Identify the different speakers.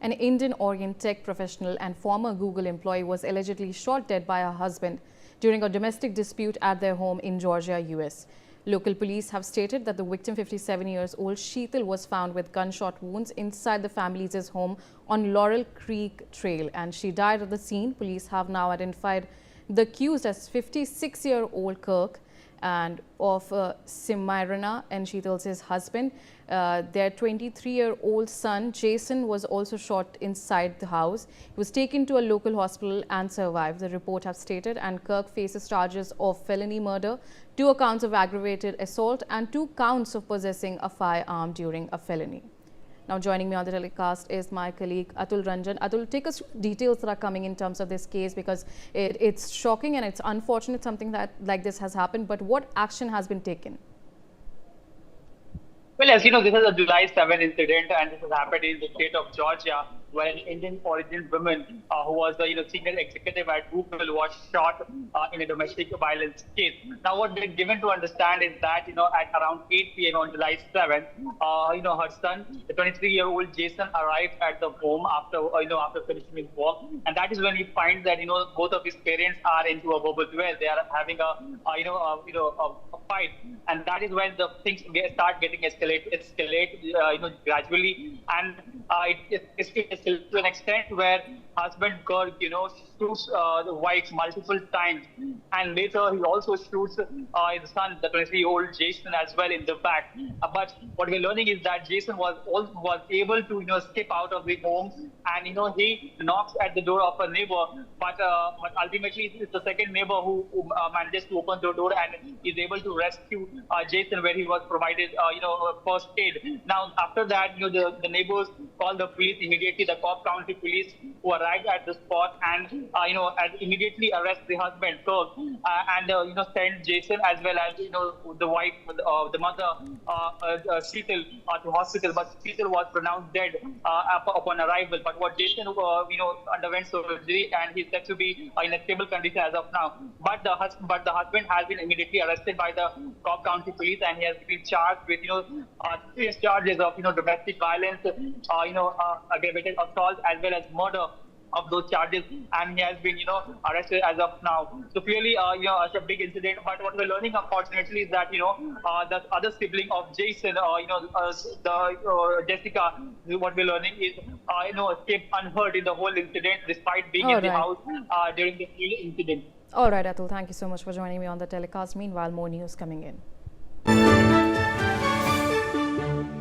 Speaker 1: An Indian-origin tech professional and former Google employee was allegedly shot dead by her husband during a domestic dispute at their home in Georgia, US. Local police have stated that the victim, 57-year-old Sheetal, was found with gunshot wounds inside the family's home on Laurel Creek Trail, and she died at the scene. Police have now identified the accused as 56-year-old Kirk and of Simirana and Sheetal's his husband. Their 23-year-old son Jason was also shot inside the house. He was taken to a local hospital and survived, the report have stated, and Kirk faces charges of felony murder, 2 counts of aggravated assault and 2 counts of possessing a firearm during a felony. Now joining me on the telecast is my colleague Atul Ranjan. Atul, take us through details that are coming in terms of this case, because it's shocking and it's unfortunate something that like this has happened, but what action has been taken?
Speaker 2: Well, as you know, this is a July 7 incident, and this has happened in the state of Georgia, where an Indian-origin woman who was the senior executive at Google was shot in a domestic violence case. Now, what we're given to understand is that at around 8 p.m. on July 7th, her son, the 23-year-old Jason, arrived at the home after finishing his work, and that is when he finds that both of his parents are into a verbal duel. They are having a fight, and that is when the things start getting escalate gradually, and it escalates to an extent where husband Kirk shoots the wife multiple times, and later he also shoots his son, the 23-year-old Jason, as well in the back. But what we're learning is that Jason was able to escape out of the home, and he knocks at the door of a neighbor, but ultimately it's the second neighbor who manages to open the door and is able to rescue Jason, where he was provided first aid. Now after that, the neighbors called the police immediately, the Cobb County police, who arrived at the spot and immediately arrest the husband Kirk and send Jason as well as the wife, the mother Sheetal to hospital, but Sheetal was pronounced dead upon arrival. But what Jason underwent surgery and he's said to be in a stable condition as of now. But the husband has been immediately arrested by the Cobb County police, and he has been charged with serious charges of domestic violence, aggravated assault, as well as murder of those charges, and he has been arrested as of now. So clearly it's a big incident. But what we're learning, unfortunately, is that the other sibling of Jason, Jessica, what we're learning is escaped unhurt in the whole incident, despite being in the house during the incident.
Speaker 1: All right, Atul, thank you so much for joining me on the telecast. Meanwhile, more news coming in.